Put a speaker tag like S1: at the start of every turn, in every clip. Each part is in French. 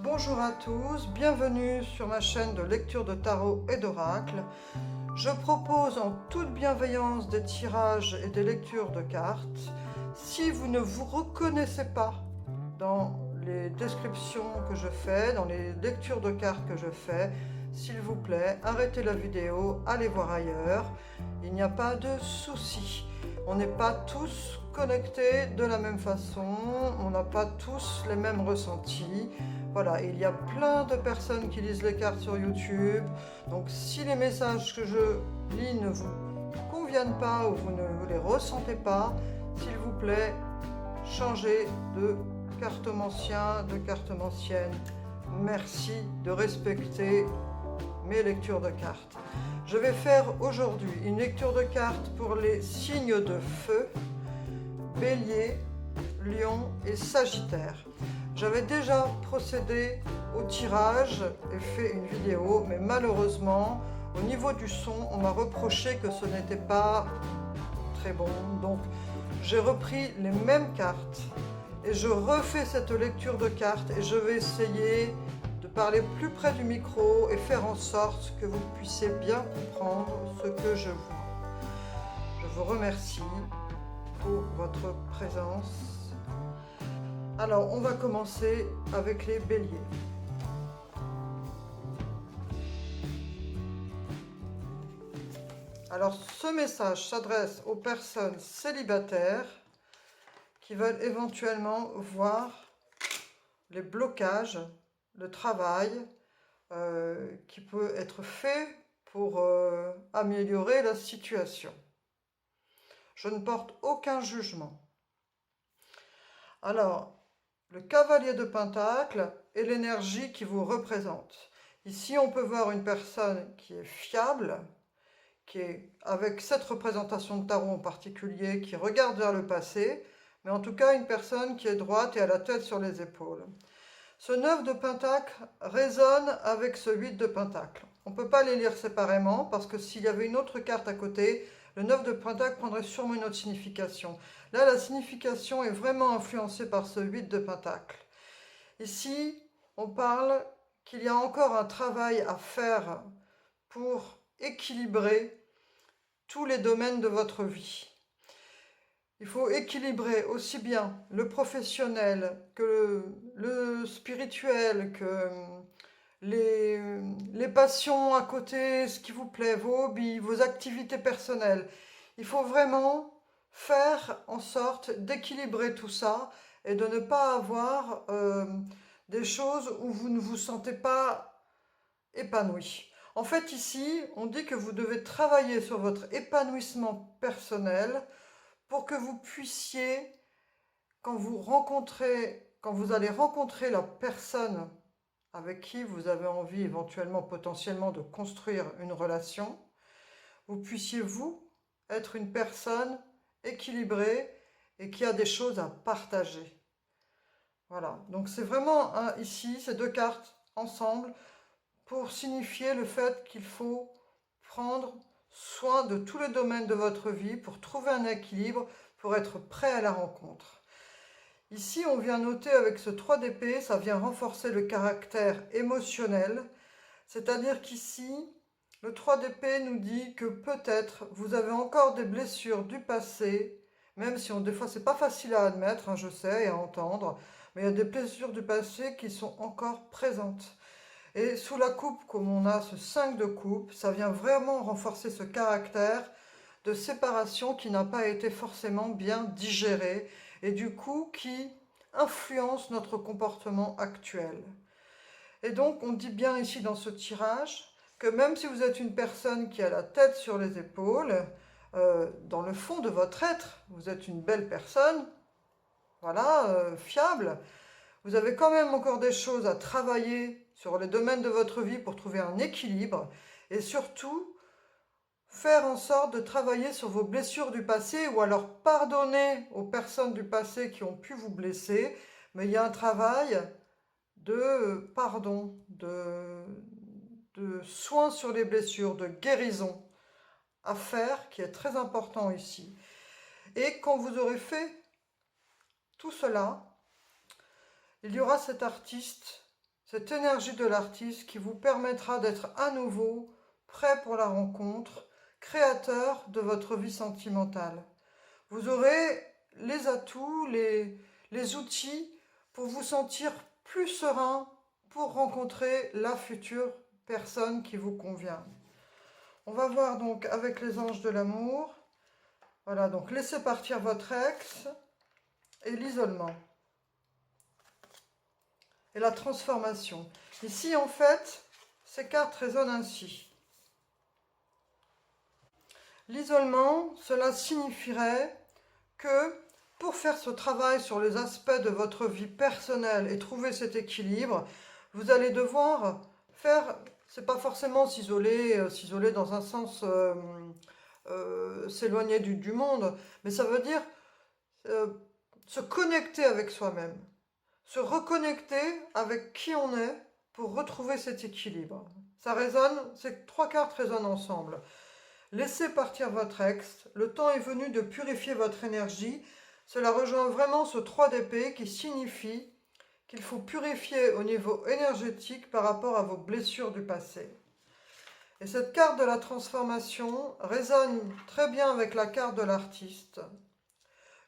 S1: Bonjour à tous, bienvenue sur ma chaîne de lecture de tarot et d'oracle. Je propose en toute bienveillance des tirages et des lectures de cartes. Si vous ne vous reconnaissez pas dans les descriptions que je fais, dans les lectures de cartes que je fais, s'il vous plaît, arrêtez la vidéo, allez voir ailleurs. Il n'y a pas de souci. On n'est pas tous connectés de la même façon, on n'a pas tous les mêmes ressentis. Voilà, il y a plein de personnes qui lisent les cartes sur YouTube. Donc si les messages que je lis ne vous conviennent pas ou vous ne les ressentez pas, s'il vous plaît, changez de cartomancien, de cartomancienne. Merci de respecter mes lectures de cartes. Je vais faire aujourd'hui une lecture de cartes pour les signes de feu, Bélier, Lion et Sagittaire. J'avais déjà procédé au tirage et fait une vidéo, mais malheureusement, au niveau du son, on m'a reproché que ce n'était pas très bon. Donc, j'ai repris les mêmes cartes et je refais cette lecture de cartes et je vais essayer de parler plus près du micro et faire en sorte que vous puissiez bien comprendre ce que je vois. Je vous remercie pour votre présence. Alors, on va commencer avec les béliers. Alors, ce message s'adresse aux personnes célibataires qui veulent éventuellement voir les blocages, le travail qui peut être fait pour améliorer la situation. Je ne porte aucun jugement. Alors, le cavalier de Pentacle est l'énergie qui vous représente. Ici, on peut voir une personne qui est fiable, qui est, avec cette représentation de tarot en particulier, qui regarde vers le passé, mais en tout cas une personne qui est droite et a la tête sur les épaules. Ce 9 de Pentacle résonne avec ce 8 de Pentacle. On ne peut pas les lire séparément parce que s'il y avait une autre carte à côté, le 9 de Pentacle prendrait sûrement une autre signification. Là, la signification est vraiment influencée par ce 8 de Pentacle. Ici, on parle qu'il y a encore un travail à faire pour équilibrer tous les domaines de votre vie. Il faut équilibrer aussi bien le professionnel que le spirituel, que les passions à côté, ce qui vous plaît, vos hobbies, vos activités personnelles. Il faut vraiment faire en sorte d'équilibrer tout ça et de ne pas avoir des choses où vous ne vous sentez pas épanoui. En fait, ici, on dit que vous devez travailler sur votre épanouissement personnel pour que vous puissiez, quand vous allez rencontrer la personne avec qui vous avez envie éventuellement, potentiellement, de construire une relation, vous puissiez, vous, être une personne équilibrée et qui a des choses à partager. Voilà, donc c'est vraiment ici, ces deux cartes ensemble, pour signifier le fait qu'il faut prendre soin de tous les domaines de votre vie pour trouver un équilibre, pour être prêt à la rencontre. Ici, on vient noter avec ce 3 d'épée, ça vient renforcer le caractère émotionnel, c'est-à-dire qu'ici, le 3 d'épée nous dit que peut-être vous avez encore des blessures du passé, même si des fois c'est pas facile à admettre, je sais, et à entendre, mais il y a des blessures du passé qui sont encore présentes. Et sous la coupe, comme on a ce 5 de coupe, ça vient vraiment renforcer ce caractère de séparation qui n'a pas été forcément bien digéré et du coup qui influence notre comportement actuel. Et donc on dit bien ici dans ce tirage que même si vous êtes une personne qui a la tête sur les épaules, dans le fond de votre être, vous êtes une belle personne, voilà, fiable, vous avez quand même encore des choses à travailler sur les domaines de votre vie pour trouver un équilibre et surtout faire en sorte de travailler sur vos blessures du passé ou alors pardonner aux personnes du passé qui ont pu vous blesser, mais il y a un travail de pardon, de soin sur les blessures, de guérison à faire qui est très important ici. Et quand vous aurez fait tout cela, il y aura cet cette énergie de l'artiste qui vous permettra d'être à nouveau prêt pour la rencontre, créateur de votre vie sentimentale. Vous aurez les atouts, les outils pour vous sentir plus serein pour rencontrer la future personne qui vous convient. On va voir donc avec les anges de l'amour. Voilà, donc laissez partir votre ex et l'isolement. Et la transformation. Ici, en fait, ces cartes résonnent ainsi. L'isolement, cela signifierait que pour faire ce travail sur les aspects de votre vie personnelle et trouver cet équilibre, vous allez devoir faire, c'est pas forcément s'isoler dans un sens s'éloigner du monde, mais ça veut dire euh, se connecter avec soi-même, se reconnecter avec qui on est pour retrouver cet équilibre. Ça résonne, ces trois cartes résonnent ensemble. Laissez partir votre ex, le temps est venu de purifier votre énergie. Cela rejoint vraiment ce 3 d'épée qui signifie qu'il faut purifier au niveau énergétique par rapport à vos blessures du passé. Et cette carte de la transformation résonne très bien avec la carte de l'artiste.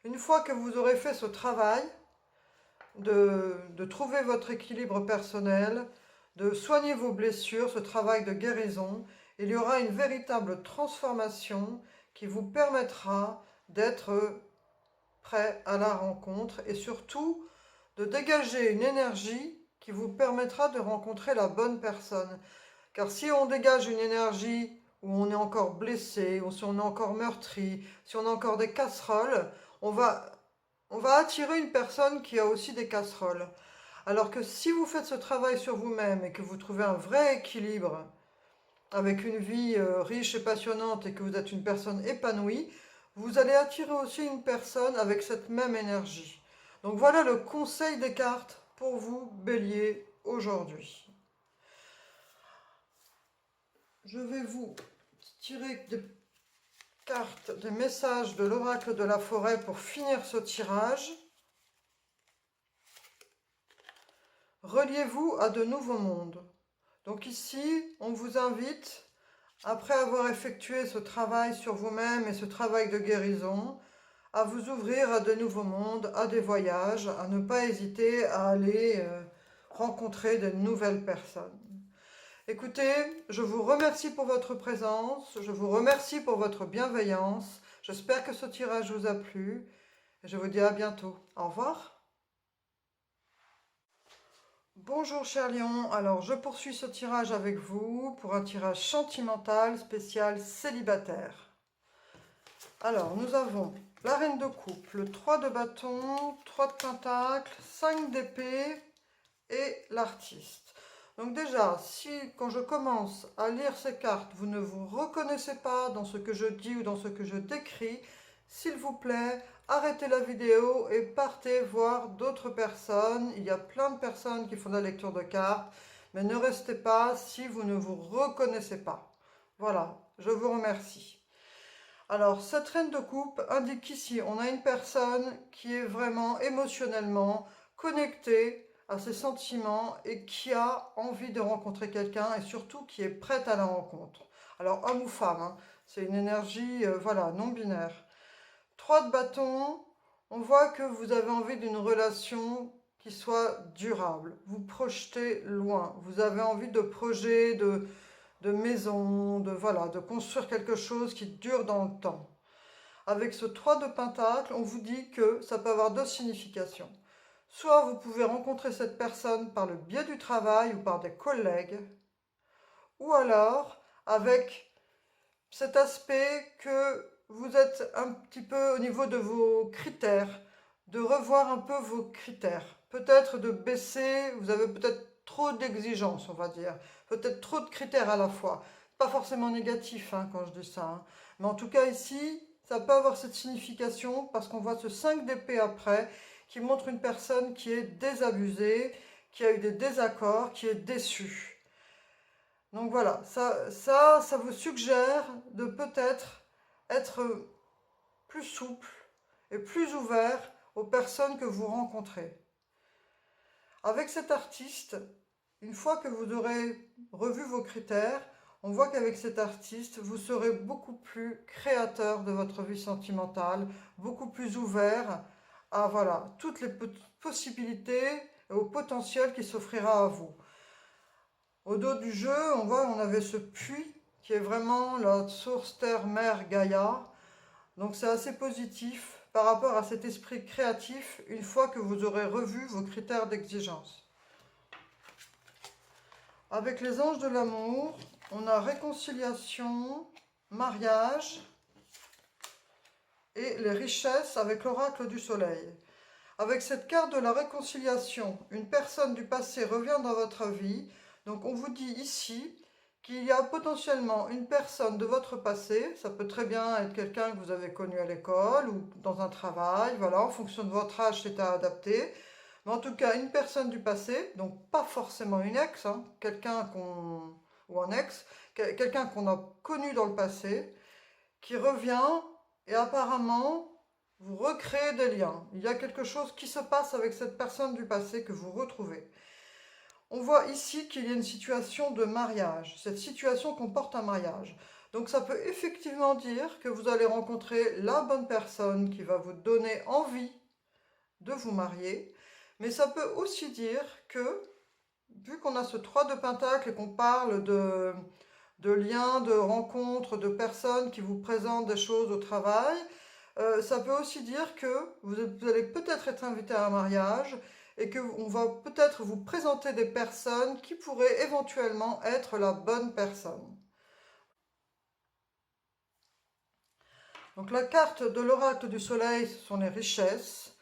S1: Une fois que vous aurez fait ce travail de trouver votre équilibre personnel, de soigner vos blessures, ce travail de guérison, il y aura une véritable transformation qui vous permettra d'être prêt à la rencontre et surtout de dégager une énergie qui vous permettra de rencontrer la bonne personne. Car si on dégage une énergie où on est encore blessé, ou si on est encore meurtri, si on a encore des casseroles, on va attirer une personne qui a aussi des casseroles. Alors que si vous faites ce travail sur vous-même et que vous trouvez un vrai équilibre avec une vie riche et passionnante et que vous êtes une personne épanouie, vous allez attirer aussi une personne avec cette même énergie. Donc voilà le conseil des cartes pour vous, Bélier, aujourd'hui. Je vais vous tirer des cartes, des messages de l'oracle de la forêt pour finir ce tirage. Reliez-vous à de nouveaux mondes. Donc ici, on vous invite, après avoir effectué ce travail sur vous-même et ce travail de guérison, à vous ouvrir à de nouveaux mondes, à des voyages, à ne pas hésiter à aller rencontrer de nouvelles personnes. Écoutez, je vous remercie pour votre présence, je vous remercie pour votre bienveillance. J'espère que ce tirage vous a plu et je vous dis à bientôt. Au revoir. Bonjour cher Lion, alors je poursuis ce tirage avec vous pour un tirage sentimental spécial célibataire. Alors nous avons la reine de coupe, le 3 de bâton, 3 de pentacle, 5 d'épée et l'artiste. Donc déjà, si quand je commence à lire ces cartes, vous ne vous reconnaissez pas dans ce que je dis ou dans ce que je décris, s'il vous plaît, arrêtez la vidéo et partez voir d'autres personnes. Il y a plein de personnes qui font de la lecture de cartes, mais ne restez pas si vous ne vous reconnaissez pas. Voilà, je vous remercie. Alors, cette reine de coupe indique qu'ici, on a une personne qui est vraiment émotionnellement connectée à ses sentiments et qui a envie de rencontrer quelqu'un et surtout qui est prête à la rencontre. Alors, homme ou femme, hein, c'est une énergie voilà, non binaire. 3 de bâton, on voit que vous avez envie d'une relation qui soit durable. Vous projetez loin. Vous avez envie de projets, de maison, voilà, de construire quelque chose qui dure dans le temps. Avec ce 3 de pentacle, on vous dit que ça peut avoir deux significations. Soit vous pouvez rencontrer cette personne par le biais du travail ou par des collègues, ou alors avec cet aspect que vous êtes un petit peu au niveau de vos critères, de revoir un peu vos critères. Peut-être de baisser, vous avez peut-être trop d'exigences, on va dire. Peut-être trop de critères à la fois. Pas forcément négatif hein, quand je dis ça. Hein. Mais en tout cas ici, ça peut avoir cette signification parce qu'on voit ce 5 d'épée après qui montre une personne qui est désabusée, qui a eu des désaccords, qui est déçue. Donc voilà, ça vous suggère de peut-être être plus souple et plus ouvert aux personnes que vous rencontrez. Avec cet artiste, Une fois que vous aurez revu vos critères, on voit qu'avec cet artiste, vous serez beaucoup plus créateur de votre vie sentimentale, beaucoup plus ouvert à voilà, toutes les possibilités et au potentiel qui s'offrira à vous. Au dos du jeu, on voit on avait ce puits qui est vraiment la source terre-mer Gaïa. Donc c'est assez positif par rapport à cet esprit créatif une fois que vous aurez revu vos critères d'exigence. Avec les anges de l'amour, on a réconciliation, mariage et les richesses avec l'oracle du soleil. Avec cette carte de la réconciliation, une personne du passé revient dans votre vie. Donc on vous dit ici qu'il y a potentiellement une personne de votre passé, ça peut très bien être quelqu'un que vous avez connu à l'école ou dans un travail, voilà, en fonction de votre âge c'est à adapter. Mais en tout cas, une personne du passé, donc pas forcément une ex, hein, quelqu'un qu'on ou un ex, quelqu'un qu'on a connu dans le passé, qui revient et apparemment vous recréez des liens. Il y a quelque chose qui se passe avec cette personne du passé que vous retrouvez. On voit ici qu'il y a une situation de mariage. Cette situation comporte un mariage. Donc ça peut effectivement dire que vous allez rencontrer la bonne personne qui va vous donner envie de vous marier. Mais ça peut aussi dire que, vu qu'on a ce 3 de Pentacle et qu'on parle de liens, de rencontres, de personnes qui vous présentent des choses au travail, ça peut aussi dire que vous allez peut-être être invité à un mariage et qu'on va peut-être vous présenter des personnes qui pourraient éventuellement être la bonne personne. Donc la carte de l'oracle du soleil, ce sont les richesses,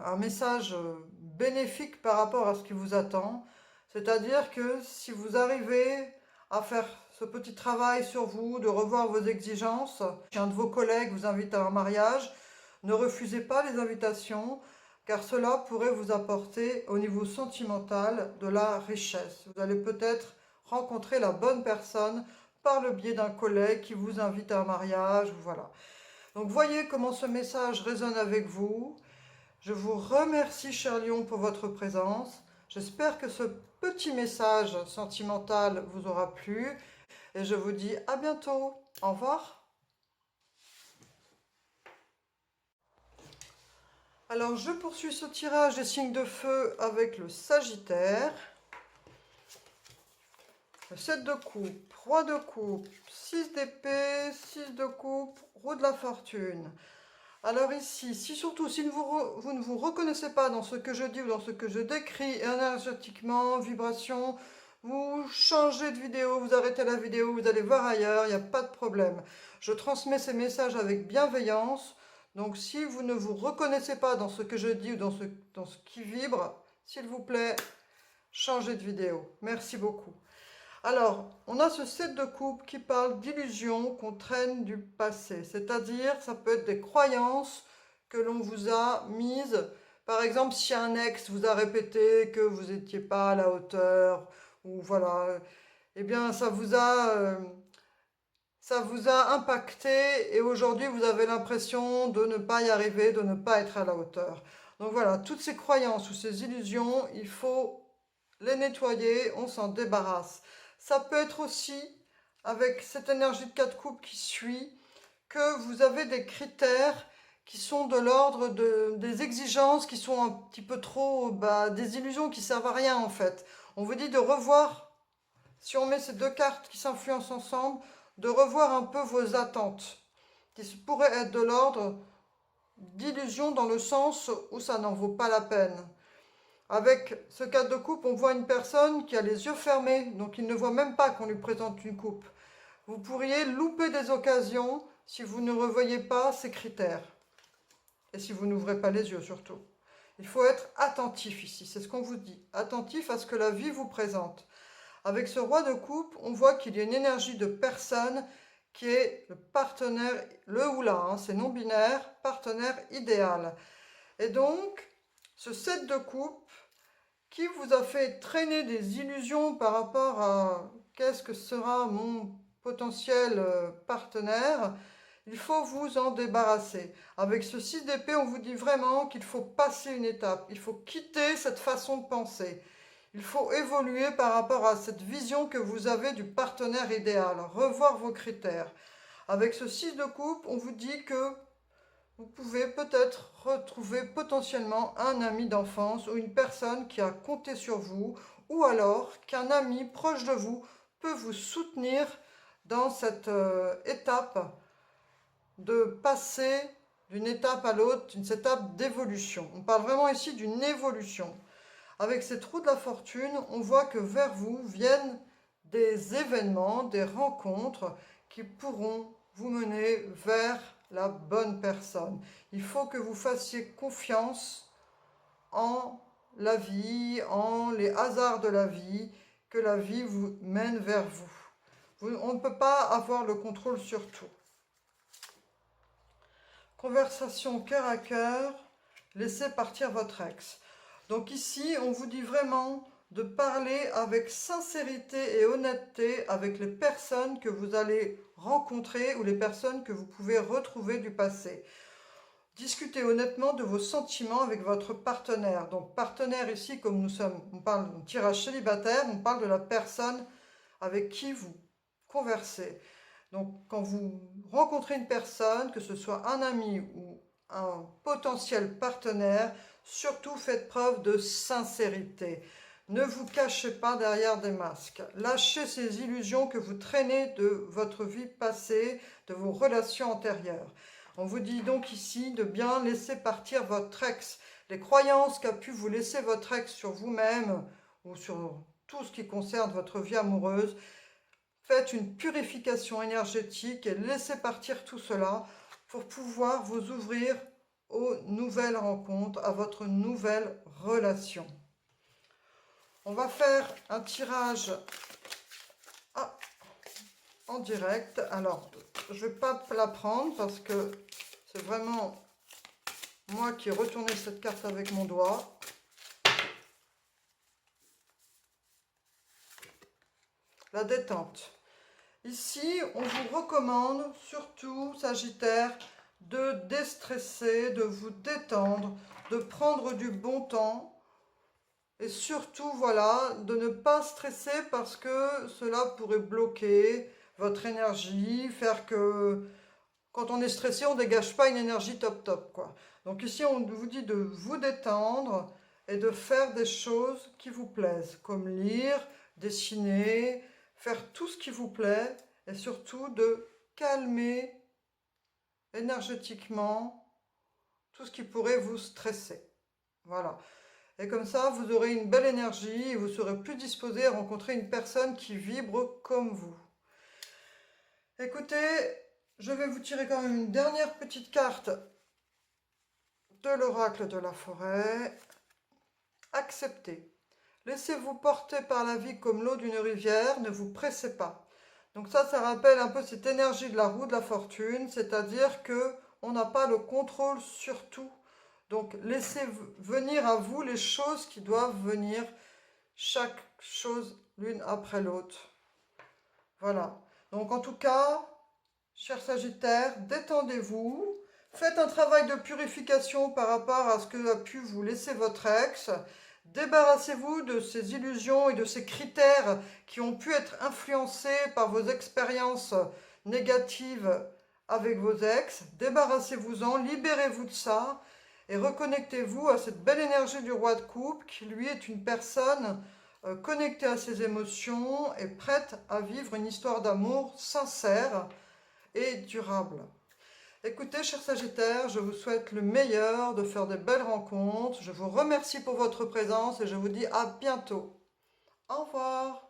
S1: un message bénéfique par rapport à ce qui vous attend. C'est-à-dire que si vous arrivez à faire ce petit travail sur vous, de revoir vos exigences, si un de vos collègues vous invite à un mariage, ne refusez pas les invitations, car cela pourrait vous apporter au niveau sentimental de la richesse. Vous allez peut-être rencontrer la bonne personne par le biais d'un collègue qui vous invite à un mariage, voilà. Donc voyez comment ce message résonne avec vous. Je vous remercie, cher Lion, pour votre présence. J'espère que ce petit message sentimental vous aura plu. Et je vous dis à bientôt. Au revoir. Alors, je poursuis ce tirage des signes de feu avec le Sagittaire. Le 7 de coupe, roi de coupe, 6 d'épée, 6 de coupe, roue de la fortune. Alors ici, surtout si vous ne vous reconnaissez pas dans ce que je dis ou dans ce que je décris énergétiquement, vibration, vous changez de vidéo, vous arrêtez la vidéo, vous allez voir ailleurs, il n'y a pas de problème. Je transmets ces messages avec bienveillance. Donc si vous ne vous reconnaissez pas dans ce que je dis ou dans ce qui vibre, s'il vous plaît, changez de vidéo. Merci beaucoup. Alors, on a ce 7 de coupe qui parle d'illusions qu'on traîne du passé. C'est-à-dire, ça peut être des croyances que l'on vous a mises. Par exemple, si un ex vous a répété que vous n'étiez pas à la hauteur, ou voilà, eh bien, ça vous a impacté et aujourd'hui, vous avez l'impression de ne pas y arriver, de ne pas être à la hauteur. Donc voilà, toutes ces croyances ou ces illusions, il faut les nettoyer, on s'en débarrasse. Ça peut être aussi, avec cette énergie de 4 coupes qui suit, que vous avez des critères qui sont de l'ordre des exigences qui sont un petit peu trop, des illusions qui servent à rien en fait. On vous dit de revoir, si on met ces deux cartes qui s'influencent ensemble, de revoir un peu vos attentes, qui pourraient être de l'ordre d'illusions dans le sens où ça n'en vaut pas la peine. Avec ce 4 de coupe, on voit une personne qui a les yeux fermés, donc il ne voit même pas qu'on lui présente une coupe. Vous pourriez louper des occasions si vous ne revoyez pas ces critères. Et si vous n'ouvrez pas les yeux surtout. Il faut être attentif ici, c'est ce qu'on vous dit. Attentif à ce que la vie vous présente. Avec ce roi de coupe, on voit qu'il y a une énergie de personne qui est le partenaire, le ou la, hein, c'est non binaire, partenaire idéal. Et donc, ce 7 de coupe qui vous a fait traîner des illusions par rapport à qu'est-ce que sera mon potentiel partenaire, il faut vous en débarrasser. Avec ce 6 d'épée, on vous dit vraiment qu'il faut passer une étape, il faut quitter cette façon de penser. Il faut évoluer par rapport à cette vision que vous avez du partenaire idéal, revoir vos critères. Avec ce 6 de coupe, on vous dit que vous pouvez peut-être retrouver potentiellement un ami d'enfance ou une personne qui a compté sur vous, ou alors qu'un ami proche de vous peut vous soutenir dans cette étape de passer d'une étape à l'autre, une étape d'évolution. On parle vraiment ici d'une évolution. Avec cette roue de la fortune, on voit que vers vous viennent des événements, des rencontres qui pourront vous mener vers la bonne personne. Il faut que vous fassiez confiance en la vie, en les hasards de la vie, que la vie vous mène vers vous. On ne peut pas avoir le contrôle sur tout. Conversation cœur à cœur, laissez partir votre ex. Donc ici, on vous dit vraiment de parler avec sincérité et honnêteté avec les personnes que vous allez rencontrer ou les personnes que vous pouvez retrouver du passé. Discutez honnêtement de vos sentiments avec votre partenaire. Donc partenaire ici, comme nous sommes, on parle d'un tirage célibataire, on parle de la personne avec qui vous conversez. Donc quand vous rencontrez une personne, que ce soit un ami ou un potentiel partenaire, surtout faites preuve de sincérité. Ne vous cachez pas derrière des masques. Lâchez ces illusions que vous traînez de votre vie passée, de vos relations antérieures. On vous dit donc ici de bien laisser partir votre ex. Les croyances qu'a pu vous laisser votre ex sur vous-même ou sur tout ce qui concerne votre vie amoureuse. Faites une purification énergétique et laissez partir tout cela pour pouvoir vous ouvrir aux nouvelles rencontres, à votre nouvelle relation. On va faire un tirage en direct. Alors, je ne vais pas la prendre parce que c'est vraiment moi qui ai retourné cette carte avec mon doigt. La détente. Ici, on vous recommande surtout, Sagittaire, de déstresser, de vous détendre, de prendre du bon temps. Et surtout, voilà, de ne pas stresser parce que cela pourrait bloquer votre énergie, faire que quand on est stressé, on ne dégage pas une énergie top top, quoi. Donc ici, on vous dit de vous détendre et de faire des choses qui vous plaisent, comme lire, dessiner, faire tout ce qui vous plaît et surtout de calmer énergétiquement tout ce qui pourrait vous stresser. Voilà. Et comme ça, vous aurez une belle énergie et vous serez plus disposé à rencontrer une personne qui vibre comme vous. Écoutez, je vais vous tirer quand même une dernière petite carte de l'oracle de la forêt. Acceptez. Laissez-vous porter par la vie comme l'eau d'une rivière, ne vous pressez pas. Donc ça rappelle un peu cette énergie de la roue de la fortune, c'est-à-dire que on n'a pas le contrôle sur tout. Donc laissez venir à vous les choses qui doivent venir, chaque chose l'une après l'autre. Voilà. Donc en tout cas, chers Sagittaires, détendez-vous. Faites un travail de purification par rapport à ce que a pu vous laisser votre ex. Débarrassez-vous de ces illusions et de ces critères qui ont pu être influencés par vos expériences négatives avec vos ex. Débarrassez-vous-en, libérez-vous de ça et reconnectez-vous à cette belle énergie du roi de coupe qui lui est une personne connectée à ses émotions et prête à vivre une histoire d'amour sincère et durable. Écoutez, chers Sagittaires, je vous souhaite le meilleur, de faire de belles rencontres. Je vous remercie pour votre présence et je vous dis à bientôt. Au revoir.